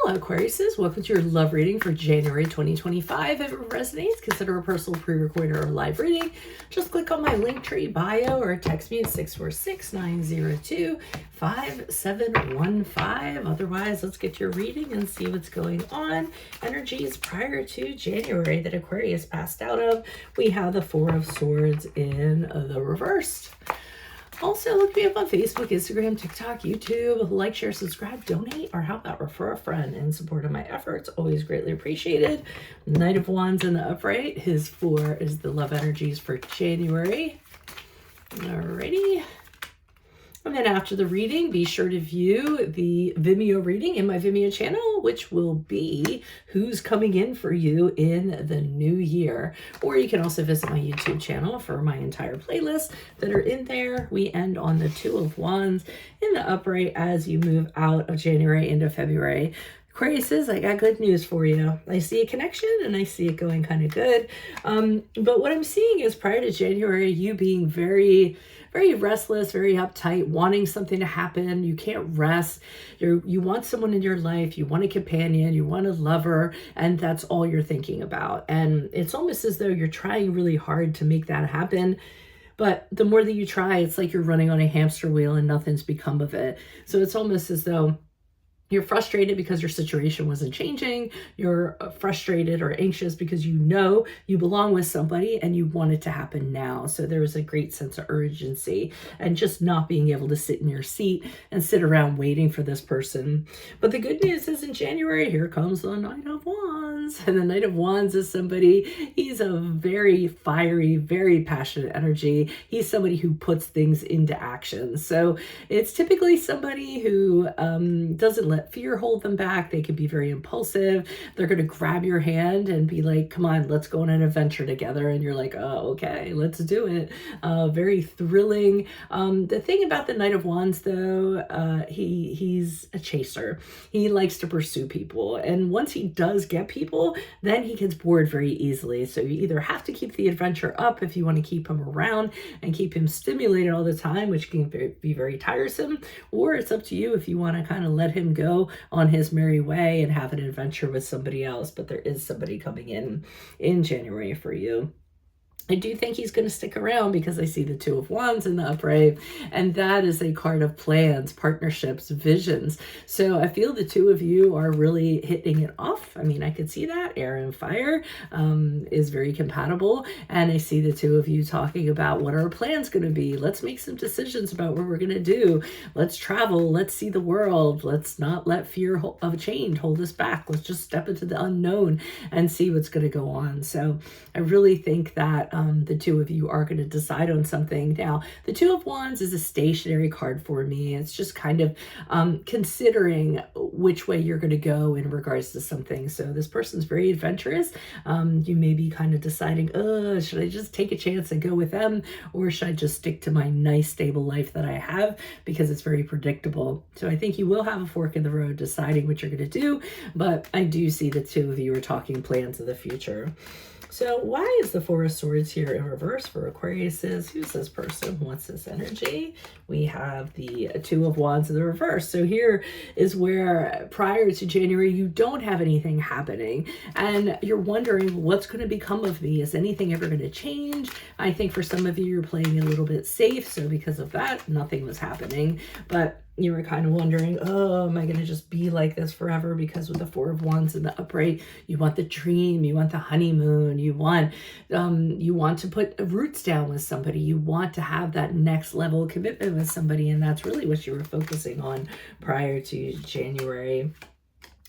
Aquariuses, welcome to your love reading for January 2025. If it resonates, consider a personal pre-recorded or live reading. Just click on my Linktree bio or text me at 646-902-5715. Otherwise, let's get your reading and see what's going on. Energies prior to January that Aquarius passed out of. We have the Four of Swords in the reverse. Also, look me up on Facebook, Instagram, TikTok, YouTube. Like, share, subscribe, donate, or how about refer a friend in support of my efforts. Always greatly appreciated. Knight of Wands in the upright. His 4 is the love energies for January. Alrighty. And then after the reading, be sure to view the Vimeo reading in my Vimeo channel, which will be who's coming in for you in the new year. Or you can also visit my YouTube channel for my entire playlist that are in there. We end on the Two of Wands in the upright as you move out of January into February. Aquariuses, I got good news for you. I see a connection and I see it going kind of good. But what I'm seeing is prior to January, you being very restless, very uptight, wanting something to happen. You can't rest. You want someone in your life. You want a companion. You want a lover. And that's all you're thinking about. And it's almost as though you're trying really hard to make that happen. But the more that you try, it's like you're running on a hamster wheel and nothing's become of it. So it's almost as though you're frustrated because your situation wasn't changing. You're frustrated or anxious because you know you belong with somebody and you want it to happen now. So there is a great sense of urgency and just not being able to sit in your seat and sit around waiting for this person. But the good news is in January, here comes the Knight of Wands. And the Knight of Wands is somebody, he's a very fiery, very passionate energy. He's somebody who puts things into action. So it's typically somebody who doesn't let fear hold them back. They can be very impulsive. They're going to grab your hand and be like, come on, let's go on an adventure together. And you're like, oh, okay, let's do it. Very thrilling. The thing about the Knight of Wands, though, he's a chaser. He likes to pursue people. And once he does get people, then he gets bored very easily. So you either have to keep the adventure up if you want to keep him around and keep him stimulated all the time, which can be very tiresome, or it's up to you if you want to kind of let him go on his merry way and have an adventure with somebody else. But there is somebody coming in January for you. I do think he's going to stick around because I see the Two of Wands in the upright, and that is a card of plans, partnerships, visions. So I feel the two of you are really hitting it off. I mean, I could see that air and fire is very compatible, and I see the two of you talking about what our plan's going to be. Let's make some decisions about what we're going to do. Let's travel. Let's see the world. Let's not let fear of change hold us back. Let's just step into the unknown and see what's going to go on. So I really think that the two of you are going to decide on something. Now, the Two of Wands is a stationary card for me. It's just kind of considering which way you're going to go in regards to something. So this person's very adventurous. You may be kind of deciding, should I just take a chance and go with them? Or should I just stick to my nice, stable life that I have? Because it's very predictable. So I think you will have a fork in the road deciding what you're going to do. But I do see the two of you are talking plans of the future. So why is the Four of Swords here in reverse for Aquariuses? Who's this person? What's this energy? We have the Two of Wands in the reverse. So here is where prior to January, you don't have anything happening and you're wondering what's going to become of me. Is anything ever going to change? I think for some of you, you're playing a little bit safe. So because of that, nothing was happening. But you were kind of wondering, oh, am I going to just be like this forever? Because with the Four of Wands in the upright, you want the dream, you want the honeymoon, you want to put roots down with somebody, you want to have that next level commitment with somebody, and that's really what you were focusing on prior to January.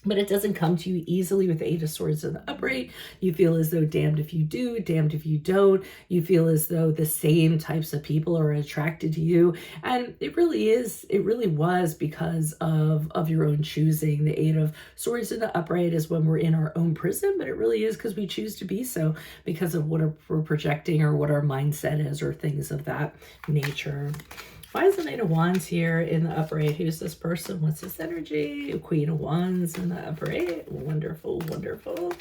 But it doesn't come to you easily with the Eight of Swords in the upright. You feel as though damned if you do, damned if you don't. You feel as though the same types of people are attracted to you. And it really was because of your own choosing. The Eight of Swords in the upright is when we're in our own prison, but it really is because we choose to be so because of what we're projecting or what our mindset is or things of that nature. Why is the Knight of Wands here in the upright? Who's this person? What's this energy? Queen of Wands in the upright. Wonderful, wonderful.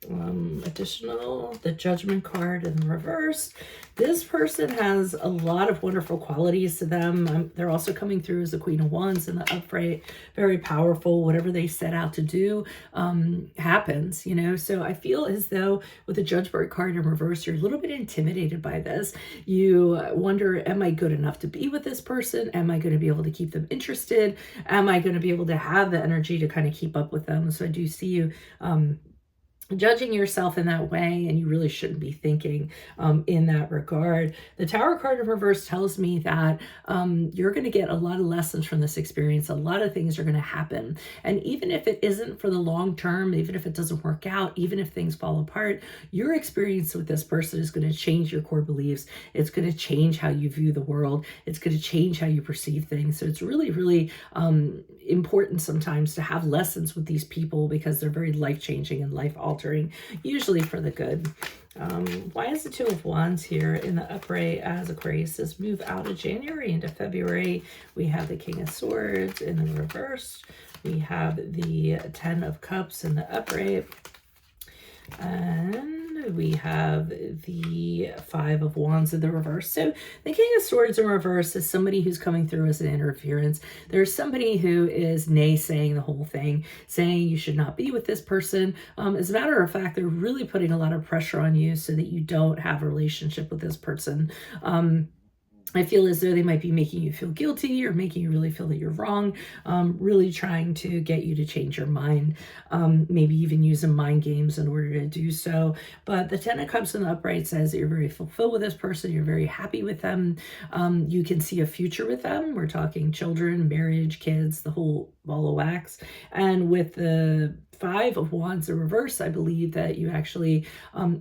Additional, the Judgment card in the reverse. This person has a lot of wonderful qualities to them. They're also coming through as the Queen of Wands in the upright, very powerful. Whatever they set out to do happens, you know. So I feel as though with the Judgment card in reverse, you're a little bit intimidated by this. You wonder, am I good enough to be with this person? Am I going to be able to keep them interested? Am I going to be able to have the energy to kind of keep up with them? So I do see you judging yourself in that way, and you really shouldn't be thinking in that regard. The Tower card in reverse tells me that you're going to get a lot of lessons from this experience. A lot of things are going to happen, and even if it isn't for the long term, even if it doesn't work out, even if things fall apart, your experience with this person is going to change your core beliefs. It's going to change how you view the world. It's going to change how you perceive things. So it's really, really important sometimes to have lessons with these people, because they're very life-changing and life-altering, usually for the good. Why is the Two of Wands here in the upright as Aquarius says move out of January into February? We have the King of Swords in the reverse. We have the Ten of Cups in the upright. And we have the Five of Wands in the reverse. So the King of Swords in reverse is somebody who's coming through as an interference. There's somebody who is naysaying the whole thing, saying you should not be with this person. As a matter of fact, they're really putting a lot of pressure on you so that you don't have a relationship with this person. I feel as though they might be making you feel guilty or making you really feel that you're wrong, really trying to get you to change your mind, maybe even using mind games in order to do so. But the Ten of Cups in the upright says that you're very fulfilled with this person. You're very happy with them. You can see a future with them. We're talking children, marriage, kids, the whole ball of wax. And with the Five of Wands in reverse, I believe that you actually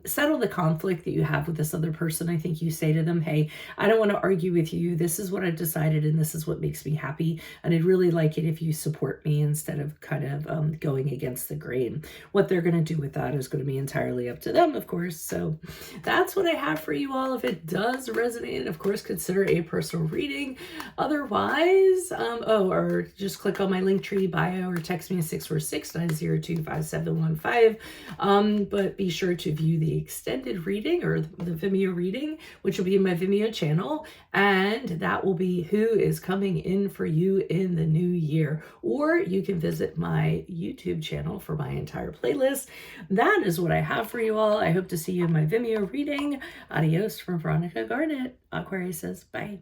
settle the conflict that you have with this other person. I think you say to them, hey, I don't want to argue with you. This is what I've decided, and this is what makes me happy. And I'd really like it if you support me instead of kind of going against the grain. What they're going to do with that is going to be entirely up to them, of course. So that's what I have for you all. If it does resonate, of course, consider a personal reading. Otherwise, or just click on my Linktree bio or text me at 646-902-5715. But be sure to view the extended reading or the Vimeo reading, which will be in my Vimeo channel, and that will be who is coming in for you in the new year. Or you can visit my YouTube channel for my entire playlist. That is what I have for you all. I hope to see you in my Vimeo reading. Adios from Veronica Garnett. Aquarius says bye.